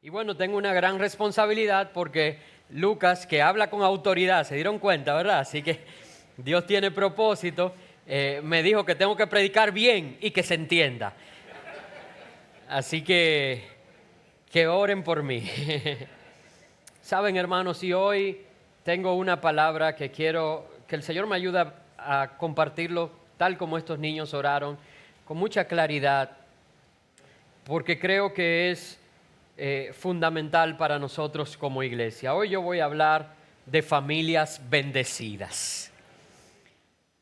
Y bueno, tengo una gran responsabilidad porque Lucas, que habla con autoridad, se dieron cuenta, ¿verdad? Así que Dios tiene propósito. Me dijo que tengo que predicar bien y que se entienda. Así que oren por mí. Saben, hermanos, y hoy tengo una palabra que quiero que el Señor me ayude a compartirlo tal como estos niños oraron, con mucha claridad, porque creo que es fundamental para nosotros como iglesia. Hoy yo voy a hablar de familias bendecidas.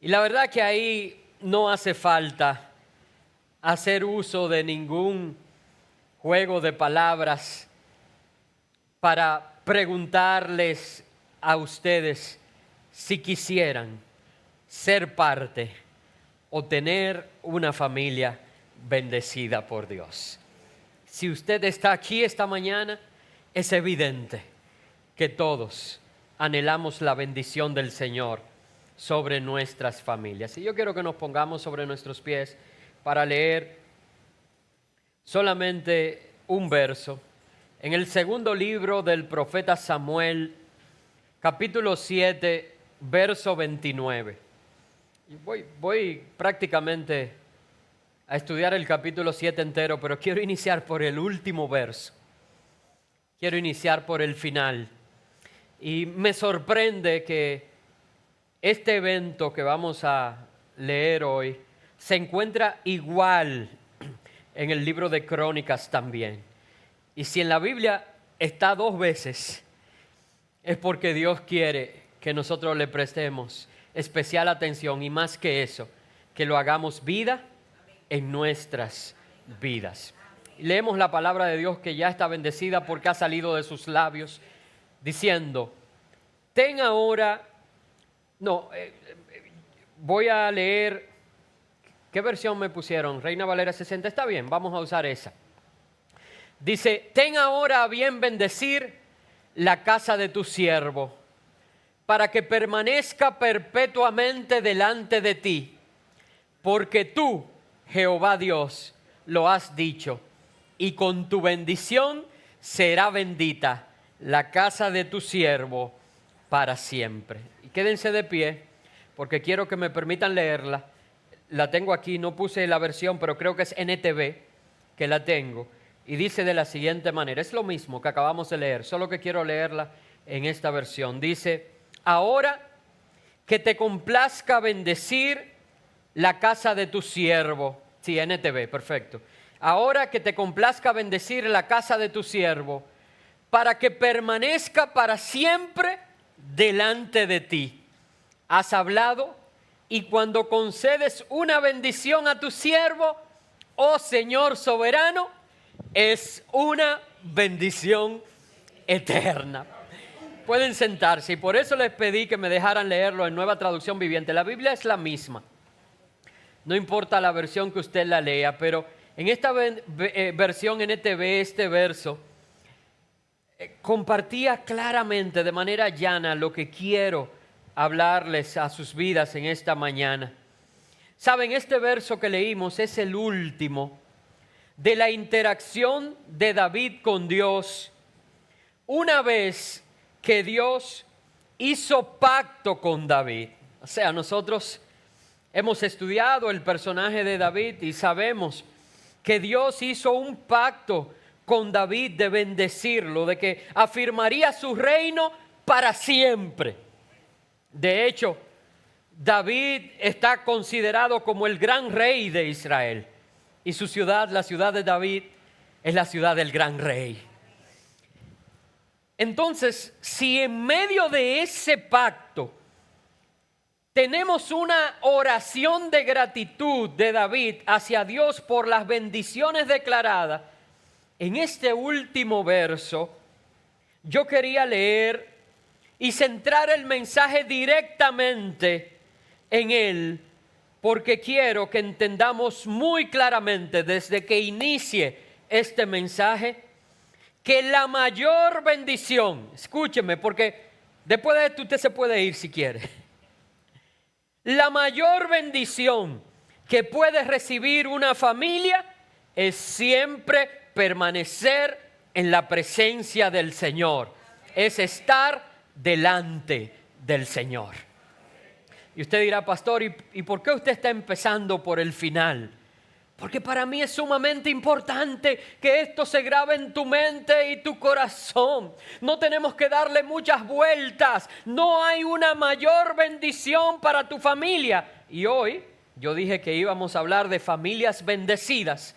Y la verdad que ahí no hace falta hacer uso de ningún juego de palabras para preguntarles a ustedes si quisieran ser parte o tener una familia bendecida por Dios. Si usted está aquí esta mañana, es evidente que todos anhelamos la bendición del Señor sobre nuestras familias. Y yo quiero que nos pongamos sobre nuestros pies para leer solamente un verso. En el segundo libro del profeta Samuel, capítulo 7, verso 29. Voy prácticamente a estudiar el capítulo 7 entero, pero quiero iniciar por el último verso. Quiero iniciar por el final. Y me sorprende que este evento que vamos a leer hoy se encuentra igual en el libro de Crónicas también. Y si en la Biblia está 2 veces, es porque Dios quiere que nosotros le prestemos especial atención y más que eso, que lo hagamos vida en nuestras vidas. Leemos la palabra de Dios que ya está bendecida porque ha salido de sus labios diciendo, voy a leer, ¿qué versión me pusieron? Reina Valera 60, está bien, vamos a usar esa. Dice, ten ahora a bien bendecir la casa de tu siervo, para que permanezca perpetuamente delante de ti, porque tú, Jehová Dios, lo has dicho, y con tu bendición será bendita la casa de tu siervo para siempre. Y quédense de pie, porque quiero que me permitan leerla. La tengo aquí, no puse la versión, pero creo que es NTV que la tengo. Y dice de la siguiente manera, es lo mismo que acabamos de leer, solo que quiero leerla en esta versión. Dice, ahora que te complazca bendecir la casa de tu siervo. Sí, NTV, perfecto. Ahora que te complazca bendecir la casa de tu siervo, para que permanezca para siempre delante de ti. Has hablado, y cuando concedes una bendición a tu siervo, oh Señor soberano, es una bendición eterna. Pueden sentarse, y por eso les pedí que me dejaran leerlo en Nueva Traducción Viviente. La Biblia es la misma. No importa la versión que usted la lea, pero en esta versión NTV, este verso, compartía claramente, de manera llana, lo que quiero hablarles a sus vidas en esta mañana. Saben, este verso que leímos es el último de la interacción de David con Dios, una vez que Dios hizo pacto con David. O sea, nosotros hemos estudiado el personaje de David y sabemos que Dios hizo un pacto con David de bendecirlo, de que afirmaría su reino para siempre. De hecho, David está considerado como el gran rey de Israel. Y su ciudad, la ciudad de David, es la ciudad del gran rey. Entonces, si en medio de ese pacto tenemos una oración de gratitud de David hacia Dios por las bendiciones declaradas, en este último verso yo quería leer y centrar el mensaje directamente en él, porque quiero que entendamos muy claramente desde que inicie este mensaje que la mayor bendición, escúcheme, porque después de esto usted se puede ir si quiere. La mayor bendición que puede recibir una familia es siempre permanecer en la presencia del Señor. Es estar delante del Señor. Y usted dirá, pastor, ¿y por qué usted está empezando por el final? Porque para mí es sumamente importante que esto se grabe en tu mente y tu corazón. No tenemos que darle muchas vueltas. No hay una mayor bendición para tu familia. Y hoy yo dije que íbamos a hablar de familias bendecidas,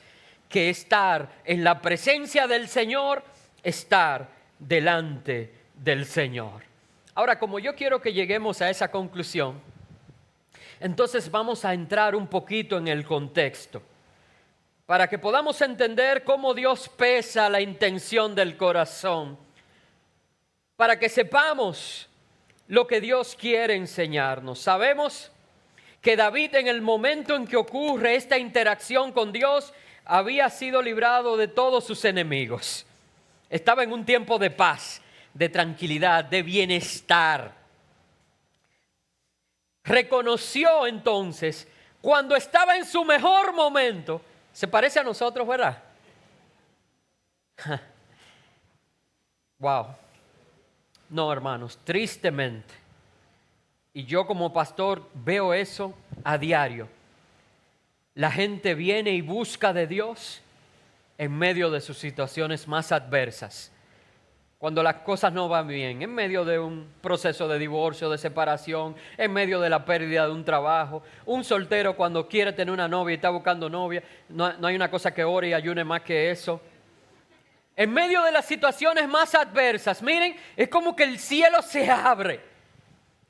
que estar en la presencia del Señor, estar delante del Señor. Ahora, como yo quiero que lleguemos a esa conclusión, entonces vamos a entrar un poquito en el contexto, para que podamos entender cómo Dios pesa la intención del corazón, para que sepamos lo que Dios quiere enseñarnos. Sabemos que David, en el momento en que ocurre esta interacción con Dios, había sido librado de todos sus enemigos. Estaba en un tiempo de paz, de tranquilidad, de bienestar. Reconoció entonces, cuando estaba en su mejor momento, se parece a nosotros, ¿verdad? Wow. No, hermanos, tristemente. Y yo como pastor veo eso a diario. La gente viene y busca de Dios en medio de sus situaciones más adversas. Cuando las cosas no van bien, en medio de un proceso de divorcio, de separación, en medio de la pérdida de un trabajo, un soltero cuando quiere tener una novia y está buscando novia, no hay una cosa que ore y ayune más que eso. En medio de las situaciones más adversas, miren, es como que el cielo se abre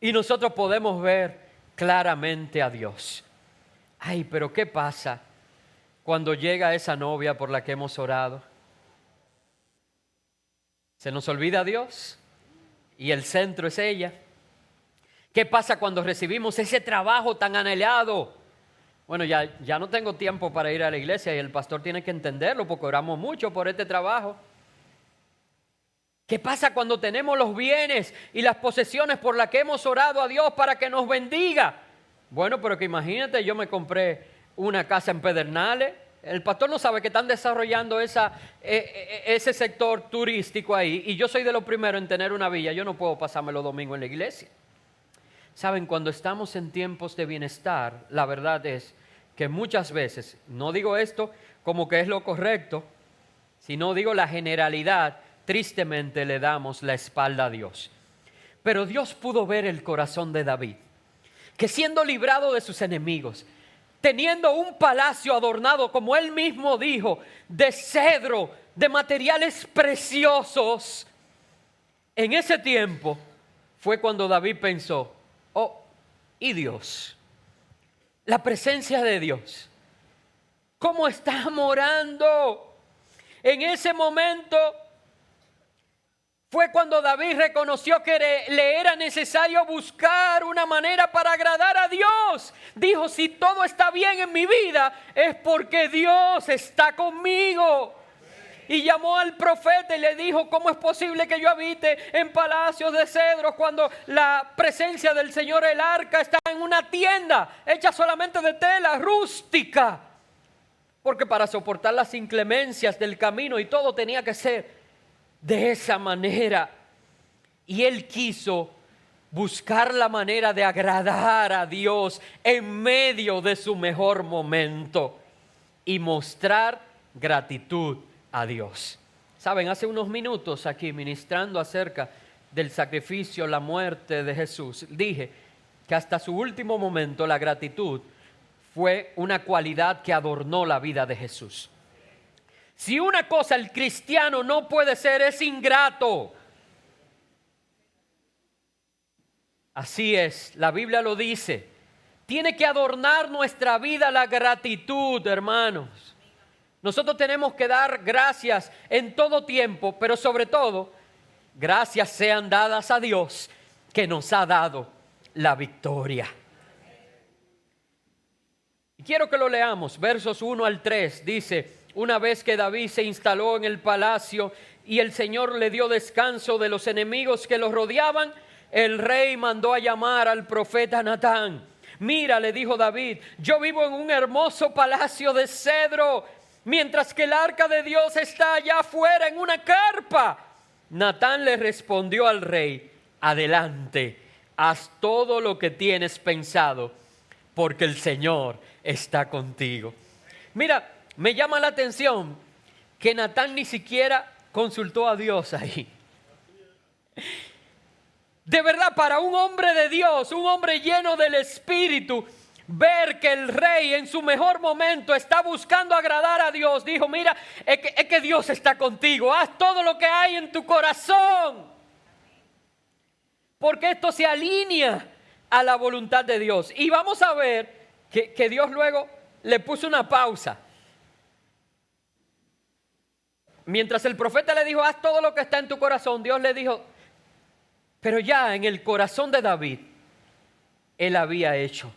y nosotros podemos ver claramente a Dios. Ay, pero ¿qué pasa cuando llega esa novia por la que hemos orado? Se nos olvida Dios y el centro es ella. ¿Qué pasa cuando recibimos ese trabajo tan anhelado? Bueno, ya no tengo tiempo para ir a la iglesia y el pastor tiene que entenderlo porque oramos mucho por este trabajo. ¿Qué pasa cuando tenemos los bienes y las posesiones por las que hemos orado a Dios para que nos bendiga? Bueno, pero que imagínate, yo me compré una casa en Pedernales. El pastor no sabe que están desarrollando ese sector turístico ahí y yo soy de los primeros en tener una villa. Yo no puedo pasarme los domingos en la iglesia. Saben, cuando estamos en tiempos de bienestar, la verdad es que muchas veces, no digo esto como que es lo correcto, sino digo la generalidad, tristemente le damos la espalda a Dios. Pero Dios pudo ver el corazón de David, que siendo librado de sus enemigos, teniendo un palacio adornado, como él mismo dijo, de cedro, de materiales preciosos. En ese tiempo fue cuando David pensó, oh, ¿y Dios? La presencia de Dios, ¿cómo está morando? En ese momento fue cuando David reconoció que le era necesario buscar una manera para agradar a Dios. Dijo, si todo está bien en mi vida, es porque Dios está conmigo. Y llamó al profeta y le dijo, ¿cómo es posible que yo habite en palacios de cedros cuando la presencia del Señor, el arca, está en una tienda hecha solamente de tela rústica? Porque para soportar las inclemencias del camino y todo tenía que ser de esa manera. Y él quiso buscar la manera de agradar a Dios en medio de su mejor momento y mostrar gratitud a Dios. Saben, hace unos minutos aquí ministrando acerca del sacrificio, la muerte de Jesús, dije que hasta su último momento la gratitud fue una cualidad que adornó la vida de Jesús. Si una cosa el cristiano no puede ser, es ingrato. Así es, la Biblia lo dice. Tiene que adornar nuestra vida la gratitud, hermanos. Nosotros tenemos que dar gracias en todo tiempo, pero sobre todo, gracias sean dadas a Dios que nos ha dado la victoria. Y quiero que lo leamos, versos 1 al 3, dice: una vez que David se instaló en el palacio y el Señor le dio descanso de los enemigos que los rodeaban, el rey mandó a llamar al profeta Natán. Mira, le dijo David, yo vivo en un hermoso palacio de cedro. mientras que el arca de Dios está allá afuera en una carpa. Natán le respondió al rey: adelante, haz todo lo que tienes pensado, porque el Señor está contigo. Mira, me llama la atención que Natán ni siquiera consultó a Dios ahí. De verdad, para un hombre de Dios, un hombre lleno del Espíritu, ver que el rey en su mejor momento está buscando agradar a Dios, dijo: mira, es que Dios está contigo, haz todo lo que hay en tu corazón, porque esto se alinea a la voluntad de Dios. Y vamos a ver que Dios luego le puso una pausa. Mientras el profeta le dijo: haz todo lo que está en tu corazón, Dios le dijo: pero ya en el corazón de David, él había hecho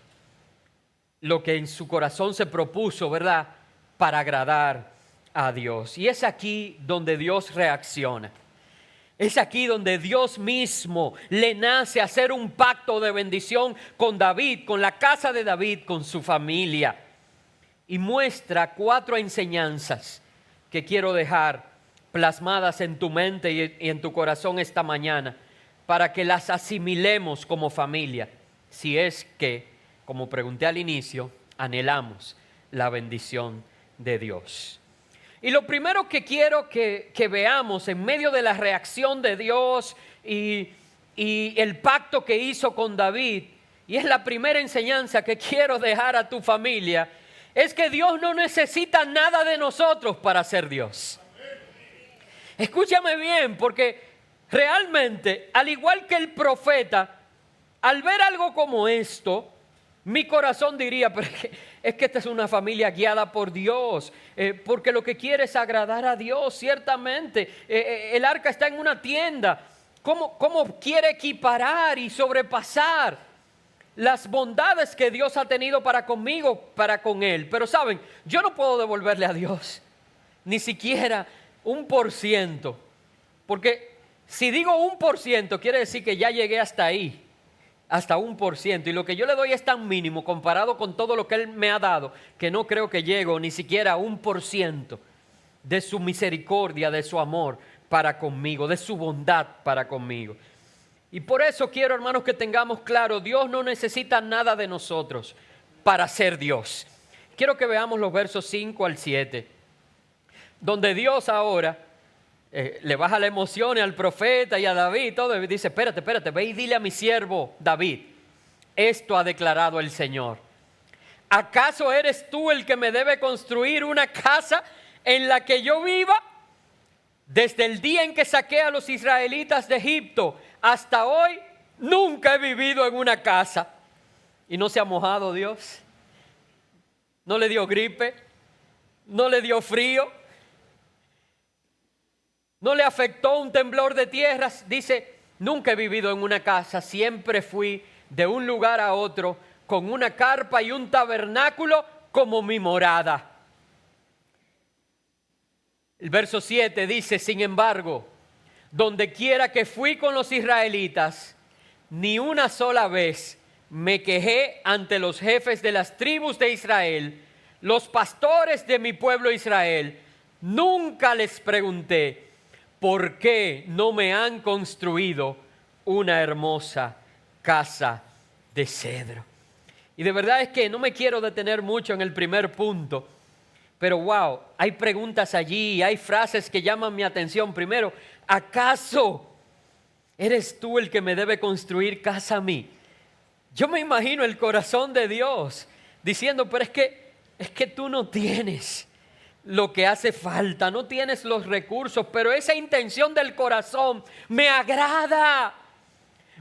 lo que en su corazón se propuso, ¿verdad?, para agradar a Dios. Y es aquí donde Dios reacciona. Es aquí donde Dios mismo le nace hacer un pacto de bendición con David, con la casa de David, con su familia. Y muestra 4 enseñanzas que quiero dejar plasmadas en tu mente y en tu corazón esta mañana, para que las asimilemos como familia, si es que, como pregunté al inicio, anhelamos la bendición de Dios. Y lo primero que quiero que veamos en medio de la reacción de Dios y el pacto que hizo con David, y es la primera enseñanza que quiero dejar a tu familia, es que Dios no necesita nada de nosotros para ser Dios. Escúchame bien, porque realmente, al igual que el profeta, al ver algo como esto, mi corazón diría: pero es que esta es una familia guiada por Dios, porque lo que quiere es agradar a Dios, ciertamente. El arca está en una tienda. ¿Cómo quiere equiparar y sobrepasar las bondades que Dios ha tenido para conmigo, para con él? Pero saben, yo no puedo devolverle a Dios ni siquiera 1%, porque si digo 1%, quiere decir que ya llegué hasta ahí, hasta 1%. Y lo que yo le doy es tan mínimo comparado con todo lo que Él me ha dado, que no creo que llego ni siquiera a 1% de su misericordia, de su amor para conmigo, de su bondad para conmigo. Y por eso quiero, hermanos, que tengamos claro: Dios no necesita nada de nosotros para ser Dios. Quiero que veamos los versos 5 al 7, donde Dios ahora le baja la emoción al profeta y a David, todo, y dice: espérate, ve y dile a mi siervo David, esto ha declarado el Señor. ¿Acaso eres tú el que me debe construir una casa en la que yo viva? Desde el día en que saqué a los israelitas de Egipto hasta hoy, nunca he vivido en una casa. ¿Y no se ha mojado Dios? ¿No le dio gripe? ¿No le dio frío? ¿No le afectó un temblor de tierras? Dice: nunca he vivido en una casa, siempre fui de un lugar a otro con una carpa y un tabernáculo como mi morada. El verso 7 dice: sin embargo, donde quiera que fui con los israelitas, ni una sola vez me quejé ante los jefes de las tribus de Israel, los pastores de mi pueblo Israel. Nunca les pregunté: ¿por qué no me han construido una hermosa casa de cedro? Y de verdad es que no me quiero detener mucho en el primer punto, pero wow, hay preguntas allí, hay frases que llaman mi atención. Primero: ¿acaso eres tú el que me debe construir casa a mí? Yo me imagino el corazón de Dios diciendo: pero es que tú no tienes lo que hace falta, no tienes los recursos, pero esa intención del corazón me agrada,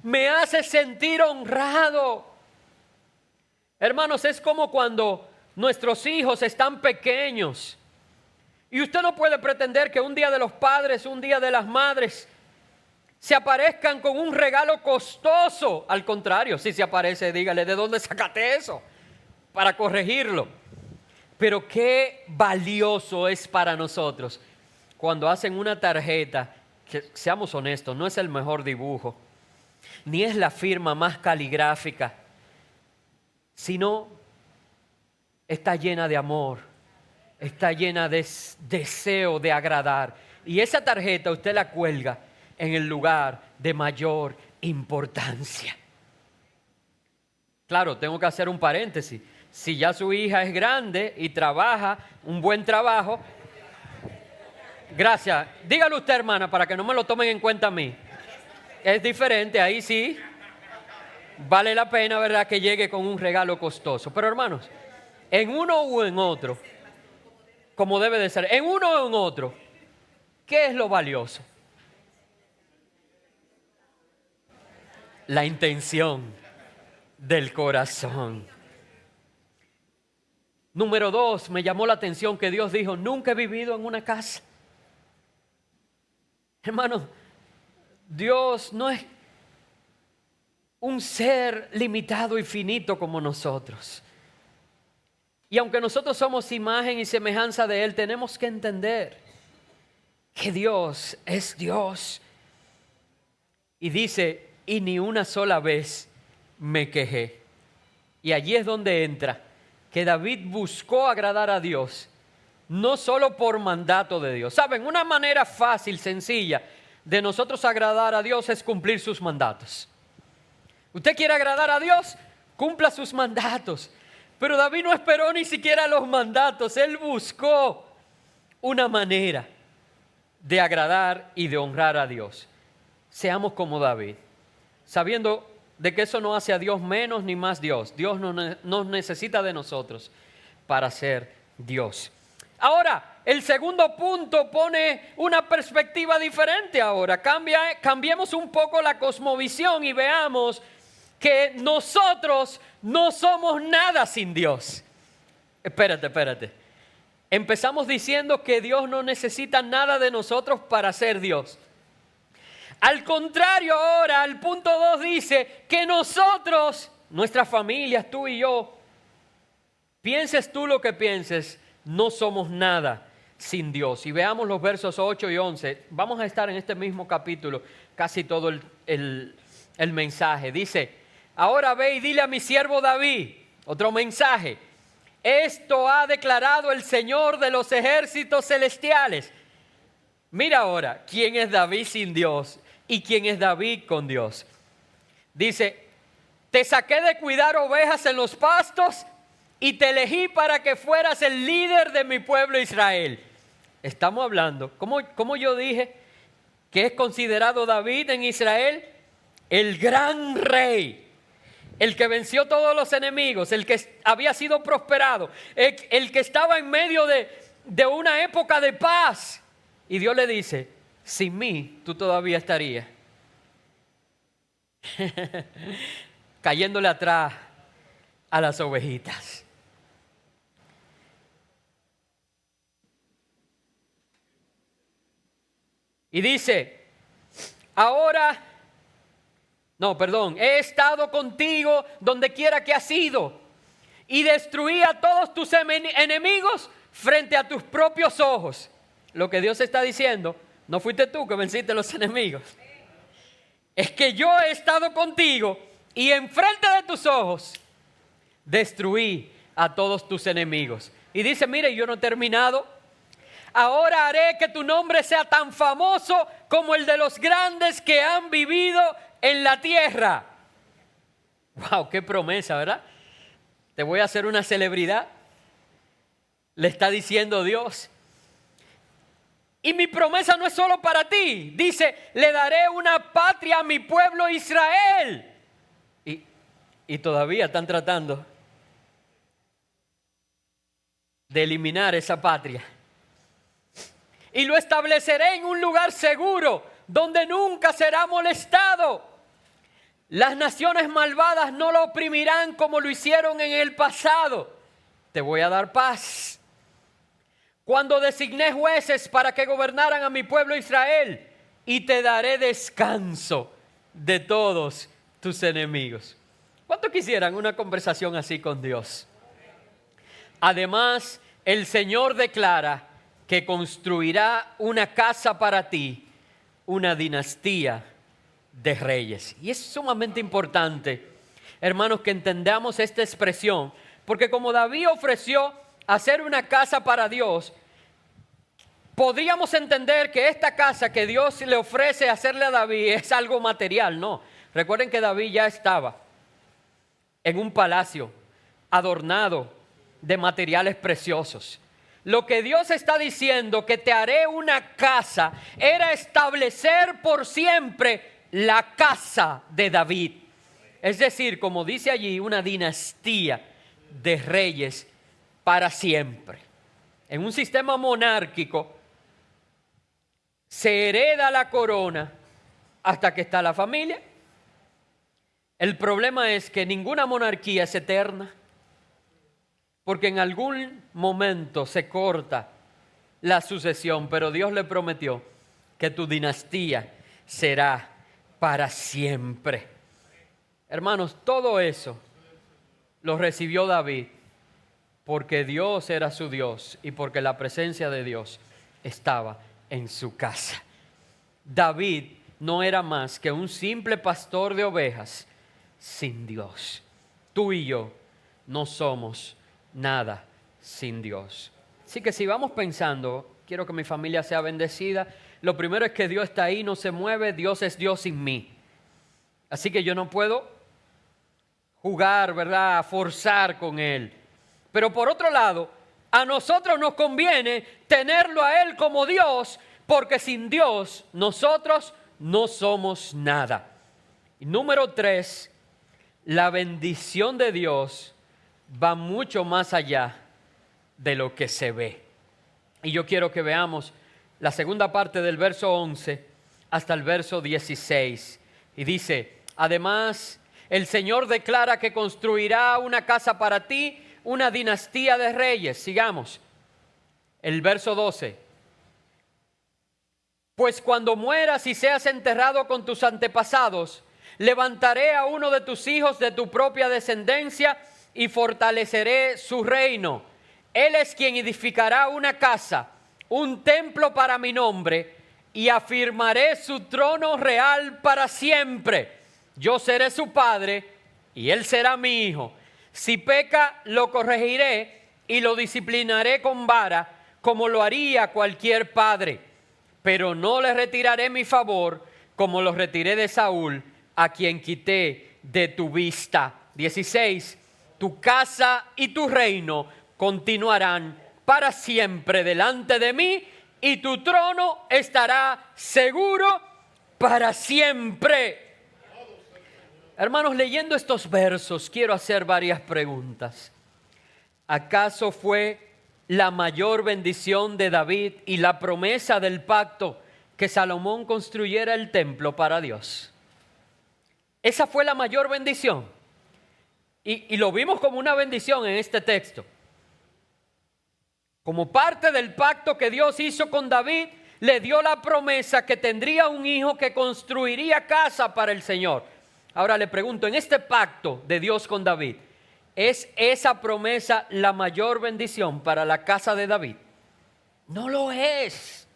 me hace sentir honrado. Hermanos, es como cuando nuestros hijos están pequeños y usted no puede pretender que un día de los padres, un día de las madres, se aparezcan con un regalo costoso. Al contrario, si se aparece, dígale: ¿de dónde sacaste eso? Para corregirlo. Pero qué valioso es para nosotros cuando hacen una tarjeta que, seamos honestos, no es el mejor dibujo, ni es la firma más caligráfica, sino está llena de amor, está llena de deseo de agradar. Y esa tarjeta usted la cuelga en el lugar de mayor importancia. Claro, tengo que hacer un paréntesis. Si ya su hija es grande y trabaja un buen trabajo, gracias. Dígalo usted, hermana, para que no me lo tomen en cuenta a mí. Es diferente, ahí sí. Vale la pena, ¿verdad?, que llegue con un regalo costoso. Pero hermanos, en uno o en otro, como debe de ser, en uno o en otro, ¿qué es lo valioso? La intención del corazón. Número 2, me llamó la atención que Dios dijo, nunca he vivido en una casa. Hermanos, Dios no es un ser limitado y finito como nosotros. Y aunque nosotros somos imagen y semejanza de Él, tenemos que entender que Dios es Dios. Y dice, y ni una sola vez me quejé. Y allí es donde entra que David buscó agradar a Dios, no solo por mandato de Dios. ¿Saben? Una manera fácil, sencilla, de nosotros agradar a Dios es cumplir sus mandatos. ¿Usted quiere agradar a Dios? Cumpla sus mandatos. Pero David no esperó ni siquiera los mandatos. Él buscó una manera de agradar y de honrar a Dios. Seamos como David, sabiendo de que eso no hace a Dios menos ni más Dios. Dios no necesita de nosotros para ser Dios. Ahora, el segundo punto pone una perspectiva diferente ahora. Cambiemos un poco la cosmovisión y veamos que nosotros no somos nada sin Dios. Espérate. Empezamos diciendo que Dios no necesita nada de nosotros para ser Dios. Al contrario, ahora, el punto 2 dice que nosotros, nuestras familias, tú y yo, pienses tú lo que pienses, no somos nada sin Dios. Y veamos los versos 8 y 11. Vamos a estar en este mismo capítulo casi todo el mensaje. Dice, ahora ve y dile a mi siervo David, otro mensaje. Esto ha declarado el Señor de los ejércitos celestiales. Mira ahora, ¿quién es David sin Dios? ¿Y quién es David con Dios? Dice, te saqué de cuidar ovejas en los pastos y te elegí para que fueras el líder de mi pueblo Israel. Estamos hablando, ¿cómo yo dije que es considerado David en Israel? El gran rey, el que venció todos los enemigos, el que había sido prosperado, el que estaba en medio de una época de paz. Y Dios le dice, sin mí tú todavía estarías cayéndole atrás a las ovejitas. Y dice, he estado contigo donde quiera que has ido y destruí a todos tus enemigos frente a tus propios ojos. Lo que Dios está diciendo, no fuiste tú que venciste a los enemigos. Es que yo he estado contigo y enfrente de tus ojos destruí a todos tus enemigos. Y dice, mire, yo no he terminado. Ahora haré que tu nombre sea tan famoso como el de los grandes que han vivido en la tierra. ¡Wow! ¡Qué promesa!, ¿verdad? Te voy a hacer una celebridad. Le está diciendo Dios. Y mi promesa no es solo para ti. Dice, le daré una patria a mi pueblo Israel. Y todavía están tratando de eliminar esa patria. Y lo estableceré en un lugar seguro, donde nunca será molestado. Las naciones malvadas no lo oprimirán como lo hicieron en el pasado. Te voy a dar paz. Cuando designé jueces para que gobernaran a mi pueblo Israel, y te daré descanso de todos tus enemigos. ¿Cuánto quisieran una conversación así con Dios? Además, el Señor declara que construirá una casa para ti, una dinastía de reyes. Y es sumamente importante, hermanos, que entendamos esta expresión, porque como David ofreció hacer una casa para Dios, podríamos entender que esta casa que Dios le ofrece hacerle a David es algo material. No, recuerden que David ya estaba en un palacio adornado de materiales preciosos. Lo que Dios está diciendo, que te haré una casa, era establecer por siempre la casa de David. Es decir, como dice allí, una dinastía de reyes para siempre. En un sistema monárquico se hereda la corona hasta que está la familia. El problema es que ninguna monarquía es eterna, porque en algún momento se corta la sucesión, pero Dios le prometió que tu dinastía será para siempre. Hermanos, todo eso lo recibió David porque Dios era su Dios y porque la presencia de Dios estaba en su casa. David no era más que un simple pastor de ovejas sin Dios. Tú y yo no somos nada sin Dios. Así que si vamos pensando, quiero que mi familia sea bendecida, lo primero es que Dios está ahí, no se mueve, Dios es Dios sin mí. Así que yo no puedo jugar, ¿verdad?, forzar con Él. Pero por otro lado, a nosotros nos conviene tenerlo a Él como Dios, porque sin Dios nosotros no somos nada. Y número 3, la bendición de Dios va mucho más allá de lo que se ve. Y yo quiero que veamos la segunda parte del verso 11 hasta el verso 16. Y dice, además, el Señor declara que construirá una casa para ti, una dinastía de reyes. Sigamos. El verso 12. Pues cuando mueras y seas enterrado con tus antepasados, levantaré a uno de tus hijos de tu propia descendencia y fortaleceré su reino. Él es quien edificará una casa, un templo para mi nombre, y afirmaré su trono real para siempre. Yo seré su padre y él será mi hijo. Si peca, lo corregiré y lo disciplinaré con vara, como lo haría cualquier padre. Pero no le retiraré mi favor, como lo retiré de Saúl, a quien quité de tu vista. 16. Tu casa y tu reino continuarán para siempre delante de mí, y tu trono estará seguro para siempre. Hermanos, leyendo estos versos, quiero hacer varias preguntas. ¿Acaso fue la mayor bendición de David y la promesa del pacto que Salomón construyera el templo para Dios? Esa fue la mayor bendición. Y lo vimos como una bendición en este texto. Como parte del pacto que Dios hizo con David, le dio la promesa que tendría un hijo que construiría casa para el Señor. Ahora le pregunto, en este pacto de Dios con David, ¿es esa promesa la mayor bendición para la casa de David? No lo es.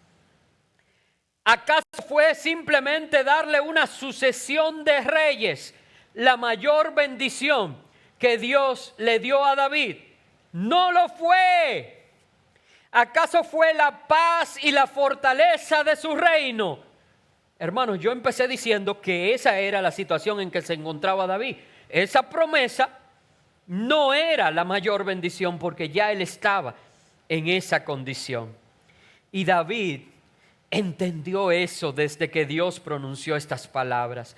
¿Acaso fue simplemente darle una sucesión de reyes la mayor bendición que Dios le dio a David? No lo fue. ¿Acaso fue la paz y la fortaleza de su reino? Hermanos, yo empecé diciendo que esa era la situación en que se encontraba David. Esa promesa no era la mayor bendición porque ya él estaba en esa condición. Y David entendió eso desde que Dios pronunció estas palabras.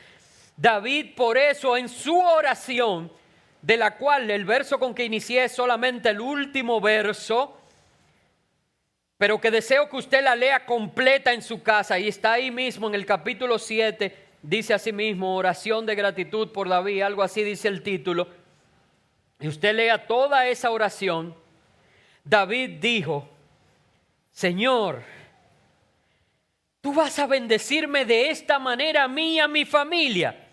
David, por eso, en su oración, de la cual el verso con que inicié es solamente el último verso, pero que deseo que usted la lea completa en su casa, y está ahí mismo en el capítulo 7, dice así mismo, oración de gratitud por David, algo así dice el título, y usted lea toda esa oración. David dijo, Señor, tú vas a bendecirme de esta manera a mí y a mi familia.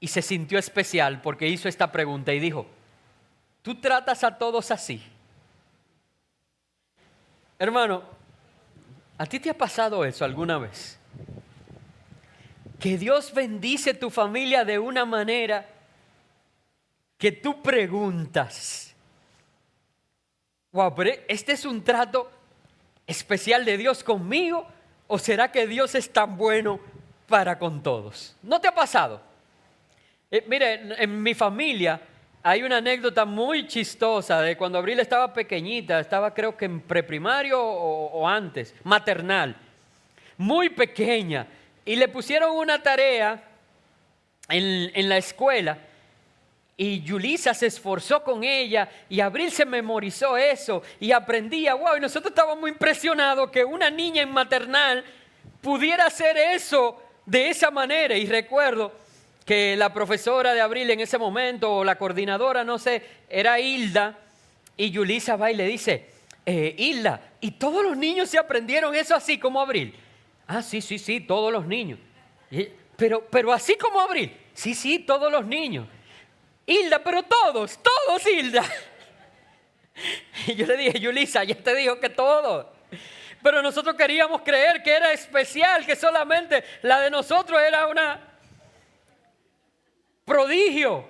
Y se sintió especial porque hizo esta pregunta y dijo, ¿tú tratas a todos así? Hermano, ¿a ti te ha pasado eso alguna vez? Que Dios bendice tu familia de una manera que tú preguntas, wow, pero ¿este es un trato especial de Dios conmigo? ¿O será que Dios es tan bueno para con todos? ¿No te ha pasado? Mire, en mi familia hay una anécdota muy chistosa de cuando Abril estaba pequeñita, estaba creo que en preprimario o antes, maternal, muy pequeña, y le pusieron una tarea en la escuela. Y Yulisa se esforzó con ella y Abril se memorizó eso y aprendía. Wow, y nosotros estábamos muy impresionados que una niña en maternal pudiera hacer eso de esa manera. Y recuerdo que la profesora de Abril en ese momento, o la coordinadora, no sé, era Hilda. Y Yulisa va y le dice, Hilda, ¿y todos los niños se aprendieron eso así como Abril? Ah, sí, todos los niños. Pero así como Abril. Sí, todos los niños. Hilda, pero todos, Hilda. Y yo le dije, Yulisa, ya te dijo que todos. Pero nosotros queríamos creer que era especial, que solamente la de nosotros era una prodigio.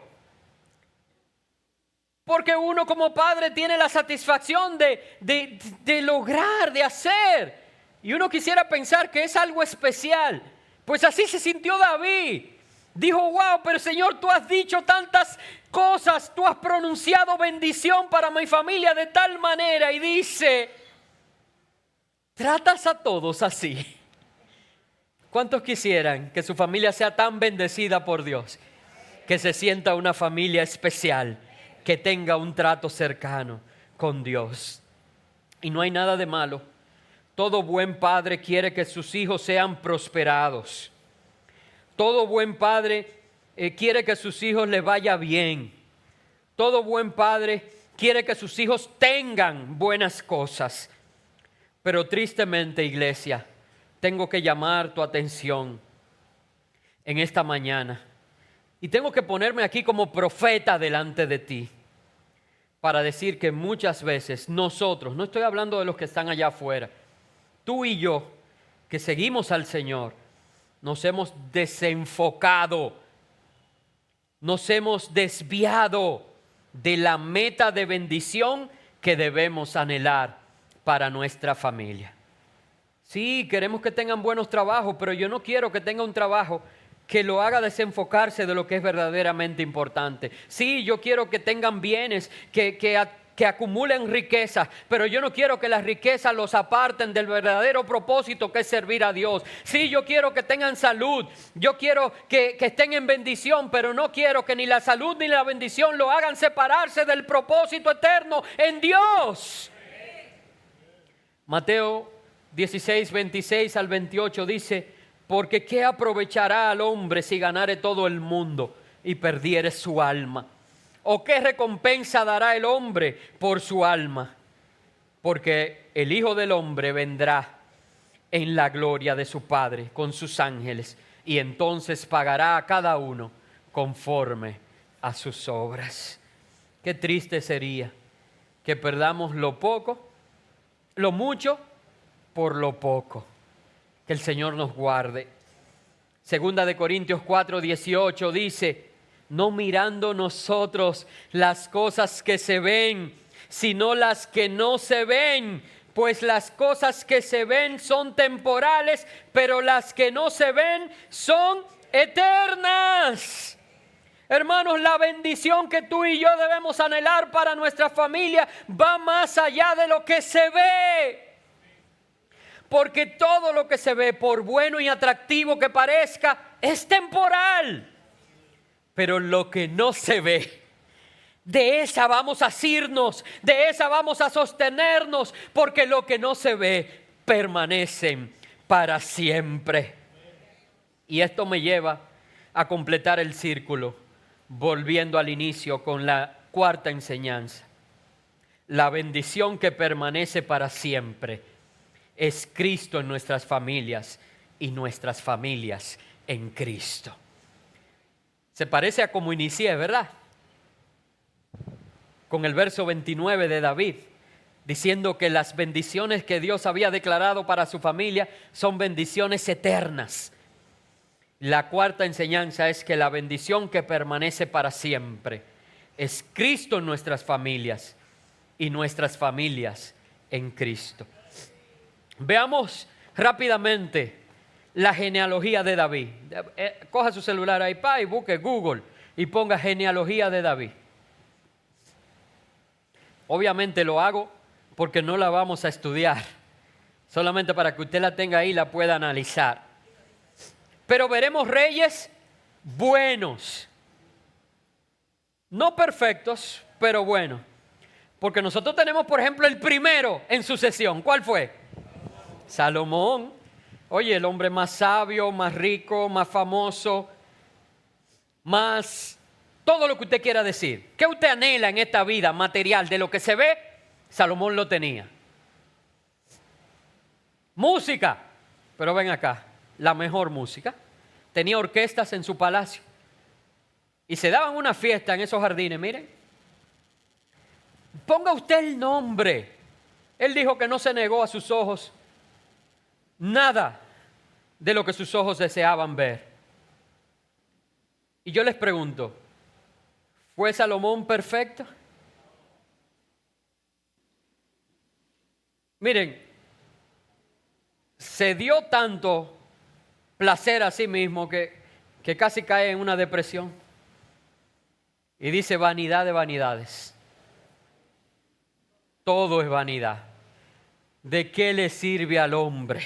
Porque uno como padre tiene la satisfacción de lograr, de hacer. Y uno quisiera pensar que es algo especial. Pues así se sintió David. Dijo, wow, pero Señor, tú has dicho tantas cosas, tú has pronunciado bendición para mi familia de tal manera. Y dice, tratas a todos así. ¿Cuántos quisieran que su familia sea tan bendecida por Dios? Que se sienta una familia especial, que tenga un trato cercano con Dios. Y no hay nada de malo. Todo buen padre quiere que sus hijos sean prosperados. Todo buen padre quiere que a sus hijos les vaya bien. Todo buen padre quiere que sus hijos tengan buenas cosas. Pero tristemente, iglesia, tengo que llamar tu atención en esta mañana. Y tengo que ponerme aquí como profeta delante de ti para decir que muchas veces nosotros, no estoy hablando de los que están allá afuera, tú y yo, que seguimos al Señor, nos hemos desenfocado, nos hemos desviado de la meta de bendición que debemos anhelar para nuestra familia. Sí, queremos que tengan buenos trabajos, pero yo no quiero que tenga un trabajo que lo haga desenfocarse de lo que es verdaderamente importante. Sí, yo quiero que tengan bienes, que acumulen riquezas, pero yo no quiero que las riquezas los aparten del verdadero propósito que es servir a Dios. Sí, yo quiero que tengan salud, yo quiero que estén en bendición, pero no quiero que ni la salud ni la bendición lo hagan separarse del propósito eterno en Dios. Mateo 16, 26 al 28 dice, porque ¿qué aprovechará al hombre si ganare todo el mundo y perdiere su alma? ¿O qué recompensa dará el hombre por su alma? Porque el Hijo del Hombre vendrá en la gloria de su Padre con sus ángeles y entonces pagará a cada uno conforme a sus obras. Qué triste sería que perdamos lo poco, lo mucho por lo poco. Que el Señor nos guarde. Segunda de Corintios 4:18 dice, no mirando nosotros las cosas que se ven, sino las que no se ven, pues las cosas que se ven son temporales, pero las que no se ven son eternas. Hermanos, la bendición que tú y yo debemos anhelar para nuestra familia va más allá de lo que se ve. Porque todo lo que se ve, por bueno y atractivo que parezca, es temporal. Pero lo que no se ve, de esa vamos a asirnos, de esa vamos a sostenernos, porque lo que no se ve permanecen para siempre. Y esto me lleva a completar el círculo, volviendo al inicio con la cuarta enseñanza. La bendición que permanece para siempre es Cristo en nuestras familias y nuestras familias en Cristo. Se parece a como inicié, ¿verdad? Con el verso 29 de David, diciendo que las bendiciones que Dios había declarado para su familia son bendiciones eternas. La cuarta enseñanza es que la bendición que permanece para siempre es Cristo en nuestras familias y nuestras familias en Cristo. Veamos rápidamente la genealogía de David. Coja su celular iPad y busque Google y ponga genealogía de David. Obviamente lo hago porque no la vamos a estudiar, solamente para que usted la tenga ahí y la pueda analizar. Pero veremos reyes buenos, no perfectos, pero buenos. Porque nosotros tenemos, por ejemplo, el primero en sucesión. ¿Cuál fue? Salomón. Oye, el hombre más sabio, más rico, más famoso, más todo lo que usted quiera decir. ¿Qué usted anhela en esta vida material? De lo que se ve, Salomón lo tenía. Música, pero ven acá, la mejor música. Tenía orquestas en su palacio y se daban una fiesta en esos jardines, miren. Ponga usted el nombre. Él dijo que no se negó a sus ojos nada de lo que sus ojos deseaban ver. Y yo les pregunto, ¿fue Salomón perfecto? Miren, se dio tanto placer a sí mismo que casi cae en una depresión. Y dice, vanidad de vanidades. Todo es vanidad. ¿De qué le sirve al hombre?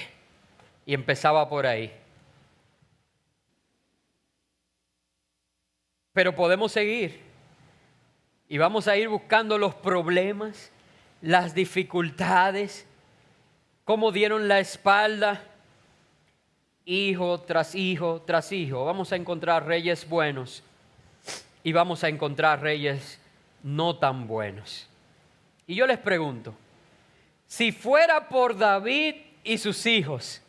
Y empezaba por ahí. Pero podemos seguir. Y vamos a ir buscando los problemas, las dificultades, cómo dieron la espalda, hijo tras hijo tras hijo. Vamos a encontrar reyes buenos y vamos a encontrar reyes no tan buenos. Y yo les pregunto, si fuera por David y sus hijos,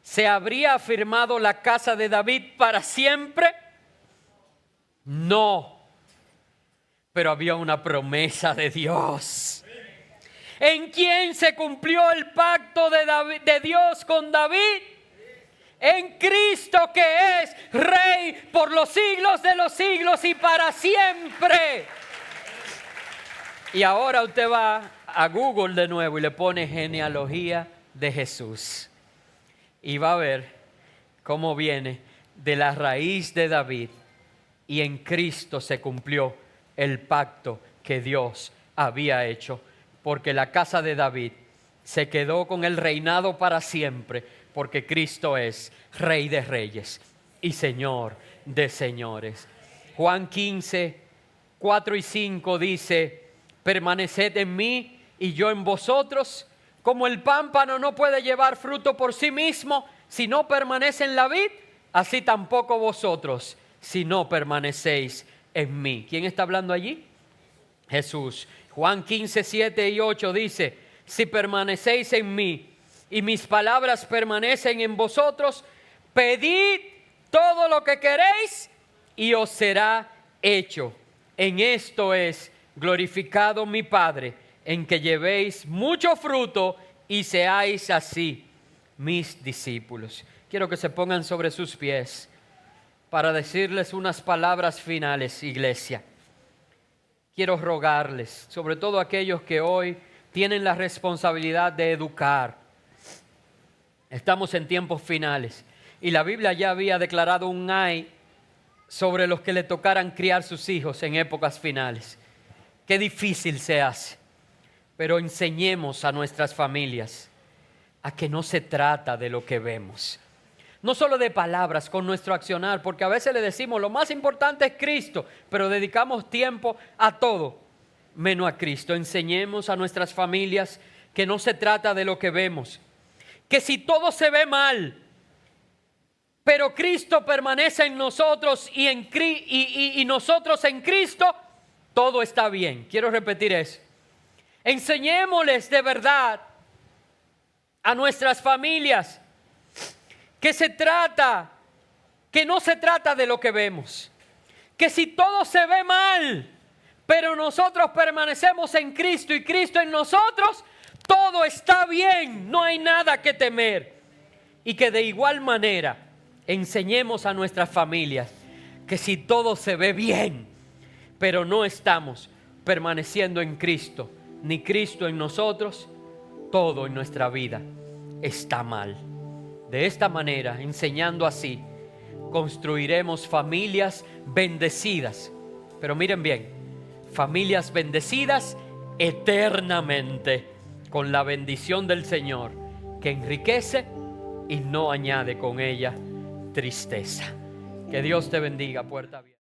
¿se habría afirmado la casa de David para siempre? No. Pero había una promesa de Dios. ¿En quién se cumplió el pacto de Dios con David? En Cristo, que es Rey por los siglos de los siglos y para siempre. Y ahora usted va a Google de nuevo y le pone genealogía de Jesús. Y va a ver cómo viene de la raíz de David. Y en Cristo se cumplió el pacto que Dios había hecho. Porque la casa de David se quedó con el reinado para siempre. Porque Cristo es Rey de Reyes y Señor de Señores. Juan 15, 4 y 5 dice, permaneced en mí y yo en vosotros. Como el pámpano no puede llevar fruto por sí mismo si no permanece en la vid, así tampoco vosotros si no permanecéis en mí. ¿Quién está hablando allí? Jesús. Juan 15, 7 y 8 dice, si permanecéis en mí y mis palabras permanecen en vosotros, pedid todo lo que queréis y os será hecho. En esto es glorificado mi Padre, en que llevéis mucho fruto y seáis así mis discípulos. Quiero que se pongan sobre sus pies para decirles unas palabras finales, iglesia. Quiero rogarles, sobre todo aquellos que hoy tienen la responsabilidad de educar. Estamos en tiempos finales y la Biblia ya había declarado un ay sobre los que le tocaran criar sus hijos en épocas finales. Qué difícil se hace, pero enseñemos a nuestras familias a que no se trata de lo que vemos. No solo de palabras con nuestro accionar, porque a veces le decimos lo más importante es Cristo, pero dedicamos tiempo a todo menos a Cristo. Enseñemos a nuestras familias que no se trata de lo que vemos, que si todo se ve mal, pero Cristo permanece en nosotros y nosotros en Cristo, todo está bien. Quiero repetir eso. Enseñémosles de verdad a nuestras familias que no se trata de lo que vemos, que si todo se ve mal, pero nosotros permanecemos en Cristo y Cristo en nosotros, todo está bien, no hay nada que temer. Y que de igual manera enseñemos a nuestras familias que si todo se ve bien, pero no estamos permaneciendo en Cristo, ni Cristo en nosotros, todo en nuestra vida está mal. De esta manera, enseñando así, construiremos familias bendecidas. Pero miren bien, familias bendecidas eternamente, con la bendición del Señor, que enriquece y no añade con ella tristeza. Que Dios te bendiga, Puerta Abierta.